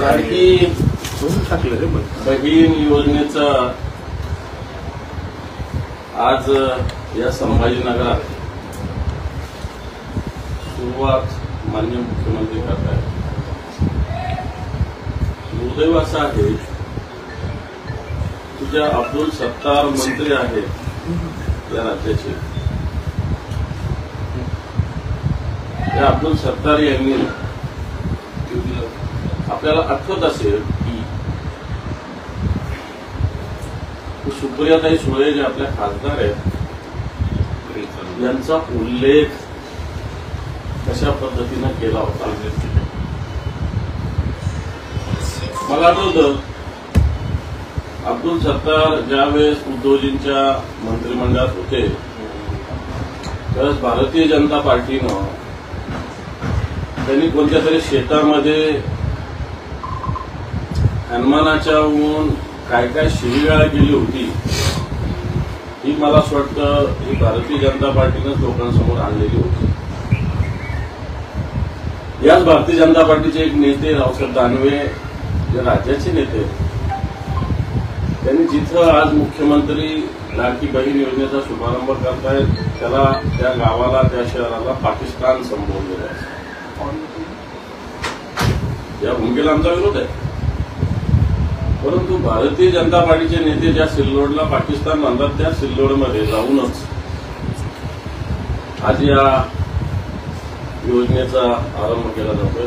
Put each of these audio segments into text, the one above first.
लाडकी बहीण योजनेचा आज या संभाजीनगरात सुरुवात माननीय मुख्यमंत्री करत आहेत. दुर्दैव असं आहे की ज्या अब्दुल सत्तार मंत्री आहेत या राज्याचे, त्या अब्दुल सत्तार यांनी आपल्याला आठवत असेल की सुप्रियाताई सुळे जे आपल्या खासदार आहेत यांचा उल्लेख कशा पद्धतीनं केला होता. मला आठवतं अब्दुल सत्तार ज्यावेळेस उद्धवजींच्या मंत्रिमंडळात होते त्यावेळेस भारतीय जनता पार्टीनं त्यांनी कोणत्या तरी शेतामध्ये हनुमानाच्याहून काय काय शिवीगाळ केली होती ही मला असं वाटतं ही भारतीय जनता पार्टीनं लोकांसमोर आणलेली होती. याच भारतीय जनता पार्टीचे एक नेते रावसाहेब दानवे जे राज्याचे नेते त्यांनी जिथं आज मुख्यमंत्री लाडकी बहीण योजनेचा शुभारंभ करतायत त्याला त्या गावाला त्या शहराला पाकिस्तान संबोधलेलं आहे. या भूमिकेला आमचा विरोध आहे. परंतु भारतीय जनता पार्टीचे नेते ज्या सिल्लोडला पाकिस्तान म्हणतात त्या सिल्लोडमध्ये जाऊनच आज या योजनेचा आरंभ केला जातोय.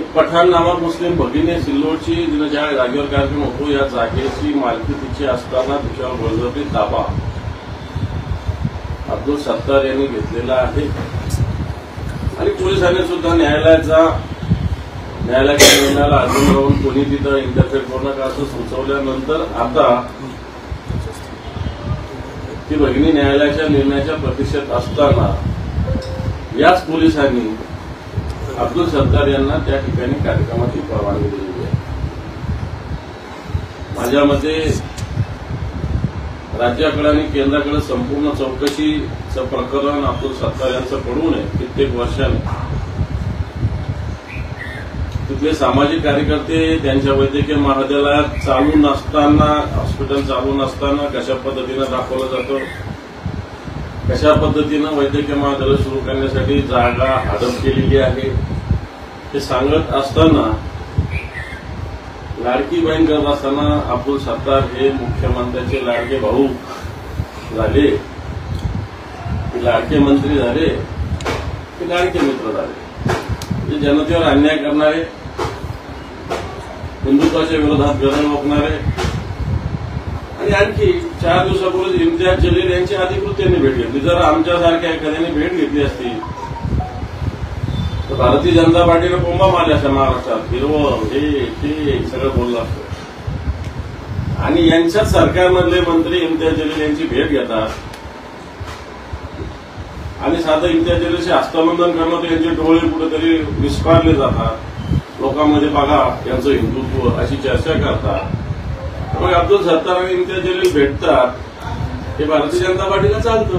एक पठाण नामक मुस्लिम भगिनी सिल्लोडची जिनं ज्या जागेवर कार्यक्रम होतो या जागेची मालकी तिची असताना तिच्यावर बळजबरी ताबा अब्दुल सत्तार यांनी घेतलेला आहे आणि पोलिसांनी सुद्धा न्यायालयाच्या निर्णयाला अधीन राहून कोणी तिथं इंटरफेअर करू नका असं सुचवल्यानंतर आता ती भगिनी न्यायालयाच्या निर्णयाच्या प्रतीक्षेत असताना याच पोलिसांनी अब्दुल सत्तार यांना त्या ठिकाणी कार्यक्रमाची परवानगी दिलेली आहे. माझ्या मते राज्याकडे आणि केंद्राकडे संपूर्ण चौकशीचं प्रकरण अब्दुल सत्तार यांचं पडू नये. कित्येक वर्षांनी तिथले सामाजिक कार्यकर्ते त्यांच्या वैद्यकीय महाविद्यालयात चालू नसताना हॉस्पिटल चालू नसताना कशा पद्धतीनं दाखवलं जातं, कशा पद्धतीनं वैद्यकीय महाविद्यालय सुरू करण्यासाठी जागा हडप केलेली आहे हे सांगत असताना लाडकी बहीण करत असताना अब्दुल सत्तार हे मुख्यमंत्र्यांचे लाडके भाऊ झाले, की लाडके मंत्री झाले, की लाडके मित्र झाले. जनतेवर अन्याय करणारे, हिंदुत्वाच्या विरोधात गरज ओकणारे आणि आणखी 4 दिवसापूर्वी इम्तियाज जलील यांची अधिकृत्याने भेट घेतली. जर आमच्यासारख्या एखाद्याने भेट घेतली असती तर भारतीय जनता पार्टीनं कोंबा मारल्या असत्या महाराष्ट्रात. हिरवं हे ते सगळं बोललं असतं आणि यांच्याच सरकारमधले मंत्री इम्तियाज जलील यांची भेट घेतात आणि साधं इम्तियाज जलीलचे हस्तांदोलन करणं तर यांचे डोळे कुठेतरी विस्फारले जातात. लोकांमध्ये बघा यांचं हिंदुत्व अशी चर्चा करतात. मग अब्दुल सत्तार आणि इम्तियाज जलील भेटतात हे भारतीय जनता पार्टीला चालतं.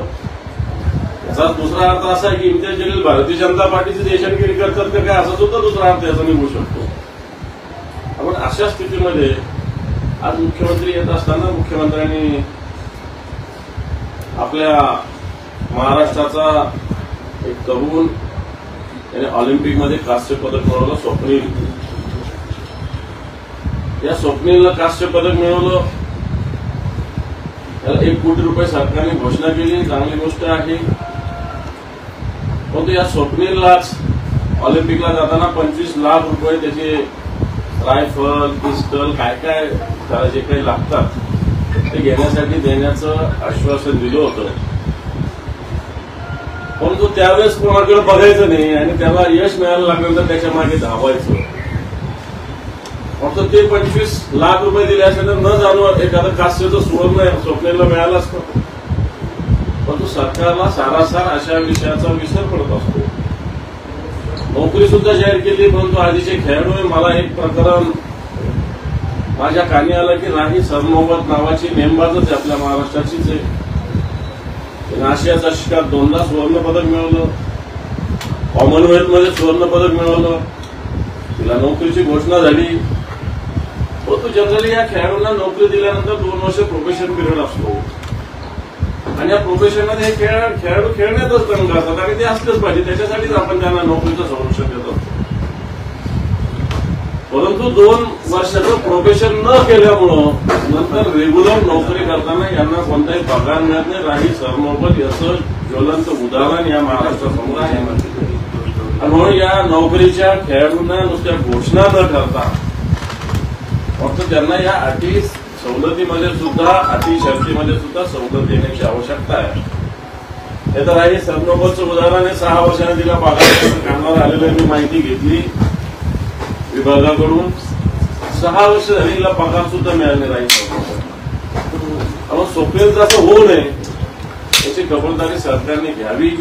याचा दुसरा अर्थ असा आहे की इम्तियाज जलील भारतीय जनता पार्टीची देशांगिरी करतात का काय असा सुद्धा दुसरा अर्थ याचा निघू शकतो. आपण अशा स्थितीमध्ये आज मुख्यमंत्री येत असताना मुख्यमंत्र्यांनी आपल्या महाराष्ट्राचा एक तरुण याने ऑलिम्पिकमध्ये कांस्य पदक मिळवलं, स्वप्नील. या स्वप्नीलला कांस्य पदक मिळवलं, त्याला 1 कोटी रुपये सरकारने घोषणा केली, चांगली गोष्ट आहे. परंतु या स्वप्नीललाच ऑलिम्पिकला जाताना 25 लाख रुपये त्याचे रायफल, पिस्टल काय काय त्याला जे काही लागतात ते घेण्यासाठी देण्याचं आश्वासन दिलं होतं. परंतु त्यावेळेस कोणाकडे बघायचं नाही आणि त्याला यश मिळायला लागल्यानंतर त्याच्या मागे धावायचं. फक्त ते 25 लाख रुपये दिले असेल तर न जाणून एखादं कांस्याचं सुवर्ण स्वप्नेला मिळालं असतं. परंतु सरकारला सारासार अशा विषयाचा विसर पडत असतो. नोकरी सुद्धा जाहीर केली परंतु आधीचे खेळाडू. मला एक प्रकरण माझ्या कानी आलं की राही सरनोबत नावाची नेमबाजच आपल्या महाराष्ट्राचीच आहे. आशियाचा शिकार 2दा सुवर्ण पदक मिळवलं. कॉमनवेल्थ मध्ये सुवर्ण पदक मिळवलं, तिला नोकरीची घोषणा झाली. परंतु जनरली या खेळाडूंना नोकरी दिल्यानंतर 2 वर्ष प्रोबेशन पिरियड असतो आणि या प्रोबेशनमध्ये हे खेळाडू खेळण्यातच दंग असतात आणि ते असलंच पाहिजे. त्याच्यासाठीच आपण त्यांना नोकरीचं संरक्षण देत असतो. परंतु 2 वर्षाचं प्रोबेशन न केल्यामुळं नंतर रेग्युलर नोकरी करताना यांना कोणताही पगार मिळत नाही. राही सरनोबत याचं ज्वलंत उदाहरण या महाराष्ट्रासमोर आहे. म्हणून या नोकरीच्या खेळाडूंना नुसत्या घोषणा न करता फक्त त्यांना या अटी सवलतीमध्ये सुद्धा, अटी शर्तीमध्ये सुद्धा सवलत देण्याची आवश्यकता आहे. हे तर आहे सरनोबतचं उदाहरण आहे. 6 वर्षांनी तिला पगार काढणार आलेलं मी माहिती घेतली विभागाकडून. 6 वर्ष झाली तिला पगार सुद्धा मिळाले नाही. आपण सोपेल तसं होऊ नये याची खबरदारी सरकारने घ्यावी.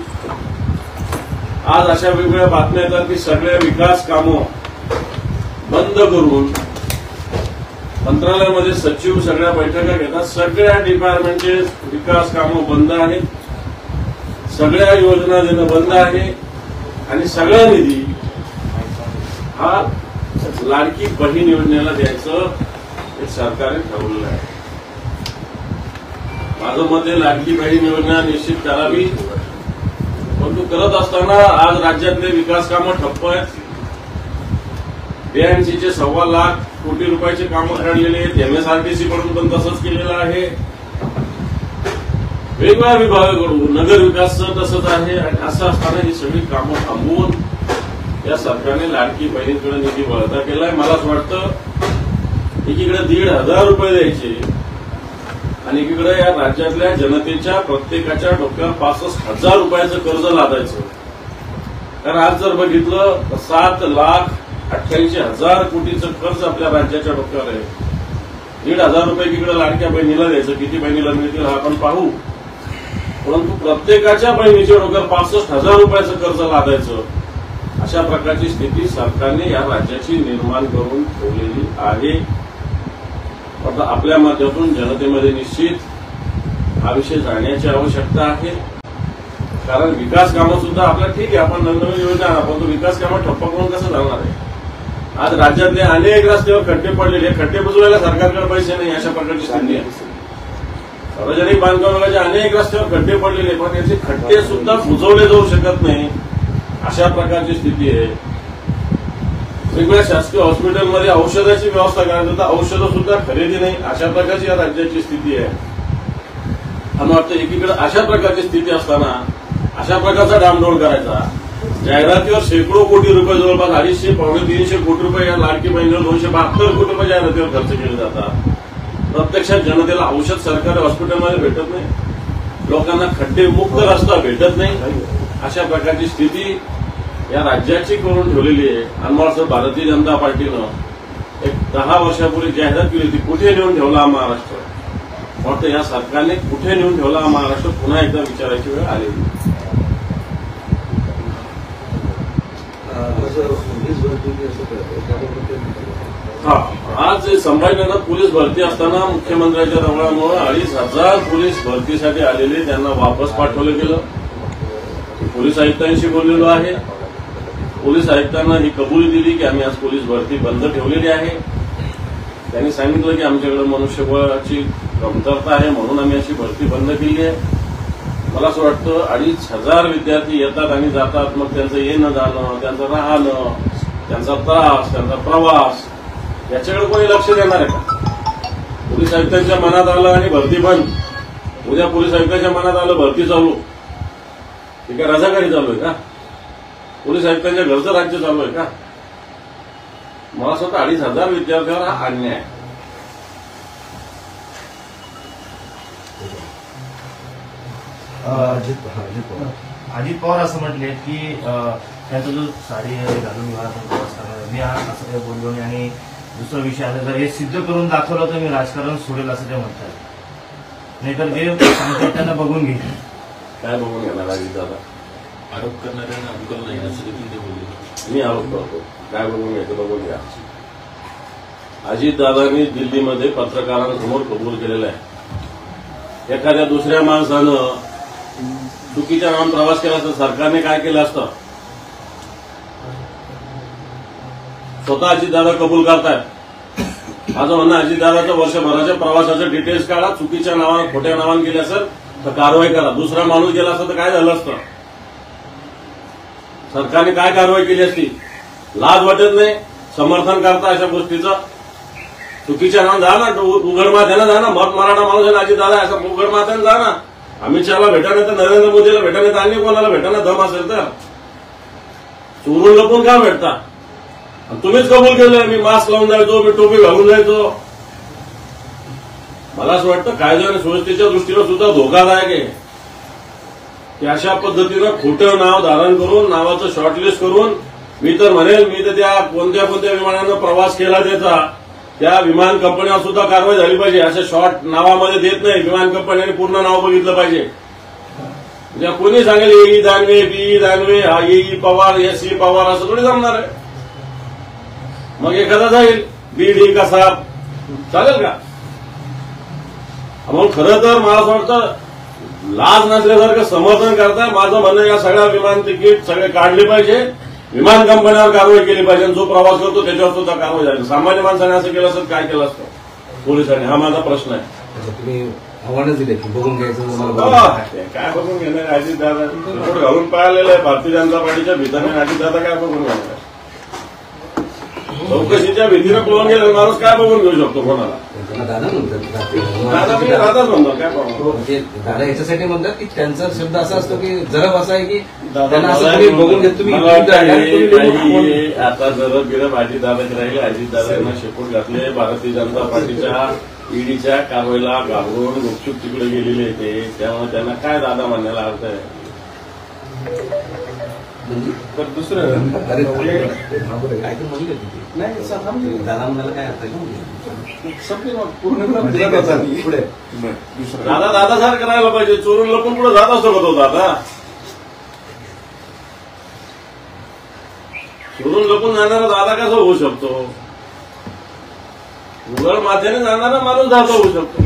आज अशा वेगवेगळ्या बातम्या येतात की सगळ्या विकास कामं बंद करून मंत्रालयामध्ये सचिव सगळ्या बैठका घेतात. सगळ्या डिपार्टमेंटचे विकास कामं बंद आहेत, सगळ्या योजना देणं बंद आहे आणि सगळा निधी हा लाडकी बहीण योजनेला द्यायचं हे सरकारने ठरवलेलं आहे. माझं मत आहे लाडकी बहीण योजना निश्चित करावी. परंतु करत असताना आज राज्यातले विकास कामं ठप्प आहेत. बीएमसीचे 1.25 लाख कोटी रुपयाचे कामं काढलेले आहेत. एमएसआरटीसी कडून पण तसंच केलेलं आहे. वेगवेगळ्या विभागाकडून नगर विकासचं तसंच आहे. आणि असं असताना ही सगळी कामं थांबवून या सरकारने लाडकी बहिणीकडे निधी वळता केलाय. मला असं वाटतं एकीकडे 1,500 रुपये द्यायचे आणि एकीकडे या राज्यातल्या जनतेच्या प्रत्येकाच्या डोक्यावर 65,000 रुपयाचं कर्ज लादायचं. कारण आज जर बघितलं तर 7,88,000 कोटीचं कर्ज आपल्या राज्याच्या डोक्यावर आहे. 1,500 रुपये एकीकडे लाडक्या बहिणीला द्यायचं. किती बहिणीला मिळतील हा आपण पाहू. परंतु प्रत्येकाच्या बहिणीच्या डोक्यावर 65,000 रुपयाचं कर्ज लादायचं. अशा प्रकारची स्थिती सरकारने या राज्याची निर्माण करून ठेवलेली आहे. आता आपल्या माध्यमातून जनतेमध्ये निश्चित हा विषय जाण्याची आवश्यकता आहे. कारण विकास कामं सुद्धा आपल्याला ठीक आहे, आपण नवनवीन योजना आणा, परंतु विकास कामं ठप्प करून कसं जाणार आहे. आज राज्यातले अनेक रस्त्यावर खड्डे पडलेले, खड्डे बुजवायला सरकारकडे पैसे नाही. अशा प्रकारची स्थिती आहे. सार्वजनिक बांधकाम विभागाचे अनेक रस्त्यावर खड्डे पडलेले, पण याचे खड्डे सुद्धा बुजवले जाऊ शकत नाही. अशा प्रकारची स्थिती आहे. वेगवेगळ्या शासकीय हॉस्पिटलमध्ये औषधाची व्यवस्था करायची तर औषधं सुद्धा खरेदी नाही. अशा प्रकारची या राज्याची स्थिती आहे. मला वाटतं एकीकडे अशा प्रकारची स्थिती असताना अशा प्रकारचा डामडोळ करायचा. जाहिरातीवर शेकडो कोटी रुपये, जवळपास 250-300 कोटी रुपये या लाडकी बहिणीवर 272 कोटी रुपये जाहिरातीवर खर्च केले जातात. प्रत्यक्षात जनतेला औषध सरकारी हॉस्पिटलमध्ये भेटत नाही. लोकांना खड्डे मुक्त रस्ता भेटत नाही. अशा प्रकारची स्थिती या राज्याची करून ठेवलेली आहे. आणि मला असं भारतीय जनता पार्टीनं एक 10 वर्षापूर्वी जाहिरात केली होती, कुठे नेऊन ठेवला हा महाराष्ट्र. वाटतं या सरकारने कुठे नेऊन ठेवला हा महाराष्ट्र पुन्हा एकदा विचारायची वेळ आलेली. आज संभाजीनगरात पोलीस भरती असताना मुख्यमंत्र्यांच्या दबावामुळे 2,500 पोलीस भरतीसाठी आलेले त्यांना वापस पाठवलं गेलं. पोलीस आयुक्तांशी बोललेलो आहे. पोलीस आयुक्तांना ही कबुली दिली की आम्ही आज पोलीस भरती बंद ठेवलेली आहे. त्यांनी सांगितलं की आमच्याकडे मनुष्यबळाची कमतरता आहे म्हणून आम्ही अशी भरती बंद केली आहे. मला असं वाटतं 2,500 विद्यार्थी येतात आणि जातात. मग त्यांचं येणं जाणं, त्यांचं राहणं, त्यांचा त्रास, त्यांचा प्रवास याच्याकडे कोणी लक्ष देणार आहे का. पोलीस आयुक्तांच्या मनात आलं आणि भरती बंद. उद्या पोलीस आयुक्तांच्या मनात आलं भरती चालू. हे काय रजाकारी चालू आहे का. पोलीस आयुक्तांच्या घरचं राज्य चालू आहे का. मला असं वाटतं 2,500 विद्यार्थ्यांवर हा अन्याय आहे. अजित पवार असं म्हटले की त्यांचा जो साडी घालून विवाहाचा प्रवास करणार मी असं काही बोललो नाही. आणि दुसरा विषय आहे, जर हे सिद्ध करून दाखवलं तर मी राजकारण सोडेल असं ते म्हणतात. नाहीतर जे सांगतात त्यांना बघून घेईल. काय बघून घेणार अजित दादा. आरोप करणाऱ्यांना अडकल नाही असं देखील ते बोलले. मी आरोप करतो. काय बघून घ्यायचं बघून घ्या. अजितदादांनी दिल्लीमध्ये पत्रकारांसमोर कबूल केलेलं आहे. एखाद्या दुसऱ्या माणसानं चुकीच्या नावाने प्रवास केला तर सरकारने काय केलं असतं. स्वतः अजितदादा कबूल करतायत. माझं म्हणणं अजितदादाचं वर्षभराच्या प्रवासाचं डिटेल्स काढा. चुकीच्या नावानं खोट्या नावानं गेले असेल तर कारवाई करा. दुसरा माणूस गेला असता तर काय झालं असतं? सरकारने काय कारवाई केली असती? लाज वाटत नाही समर्थन करता अशा गोष्टीचं? चुकीच्या नावानं जा ना, उघड माथ्यानं जा ना. मराठा माणूस आहे अजितदादा असं उघड माथ्यानं जा ना. अमित शहाला भेटा नाही तर नरेंद्र मोदीला भेटा नाही तर अन्य कोणाला भेटा ना दम असेल तर. चोरून लपून का भेटता? तुम्हीच कबूल केलंय मी मास्क लावून जायचो, मी टोपी घालून जायचो. मला असं वाटतं कायदा आणि सुव्यवस्थेच्या दृष्टीनं सुद्धा धोकादायक आहे की अशा पद्धतीनं खोटं नाव धारण करून नावाचं शॉर्टलिस्ट करून मी तर म्हणेल मी तर त्या कोणत्या कोणत्या विमानानं प्रवास केला त्याचा त्या विमान कंपन्यांवर सुद्धा कारवाई झाली पाहिजे. अशा शॉर्ट नावामध्ये देत नाही. विमान कंपन्यांनी पूर्ण नाव बघितलं पाहिजे. म्हणजे कोणी सांगेल ए दानवे, बी दानवे, हा ए पवार, एस पवार असं थोडी जमणार आहे. मग एखादा जाईल बीडी कसा चालेल का? म्हणून खरं तर मला असं वाटतं लाज नसल्यासारखं समर्थन करताय. माझं म्हणणं या सगळ्या विमान तिकीट सगळे काढले पाहिजे. विमान कंपन्यांवर कारवाई केली पाहिजे. जो प्रवास करतो त्याच्यावर सुद्धा कारवाई झाली. सामान्य माणसाने असं केलं असतं काय केलं असतं पोलिसांनी? हा माझा प्रश्न आहे. तुम्ही आव्हानच दिले की बघून घ्यायचं काय बघून घेणार? अजितदादा रिपोर्ट घालून पाहिलेलं आहे भारतीय जनता पार्टीच्या भीतीने. अजितदादा काय बघून घेणार? चौकशीच्या भीतीनं पळून गेलेला माणूस काय बघून घेऊ शकतो कोणाला? दादा म्हणतात दादा मी दादाच म्हणतो काय प्रॉब्लेम? दादा याच्यासाठी म्हणतात की त्यांचा शब्द असा असतो की जरब असा आहे की दादा त्यांना असं मला तुम्ही बघून घेत तुम्ही मला काही आता जर बिरब अजितदादाचे राहिले. अजितदादांना शेपूट घातले. भारतीय जनता पार्टीच्या ईडीच्या कारवाईला घाबरून गुपचूप तिकडे गेलेले ते. त्यामुळे त्यांना काय दादा म्हणण्याला अर्थ आहे? तर दुसरं काय तर म्हणले नाही दादा म्हणायला काय अर्थ आहे पुढे दादा दादासारखं राहायला पाहिजे. चोरून लपून पुढे जात असतो का तो दादा? चोरून लपून जाणारा दादा कसा होऊ शकतो? उघड माथ्याने जाणारा माणूस दादा होऊ शकतो.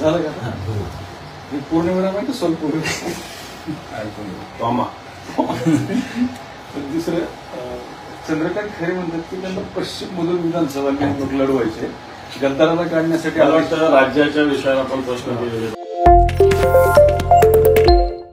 झालं का? पौर्णिमेला माहिती सोलपूर मामा दुसरं चंद्रकांत खैरे म्हणतात की त्यांना पश्चिम मधून विधानसभा निवडणूक लढवायचे. गद्दाराला काढण्यासाठी मला वाटतं राज्याच्या विषयावर आपण प्रश्न केलेले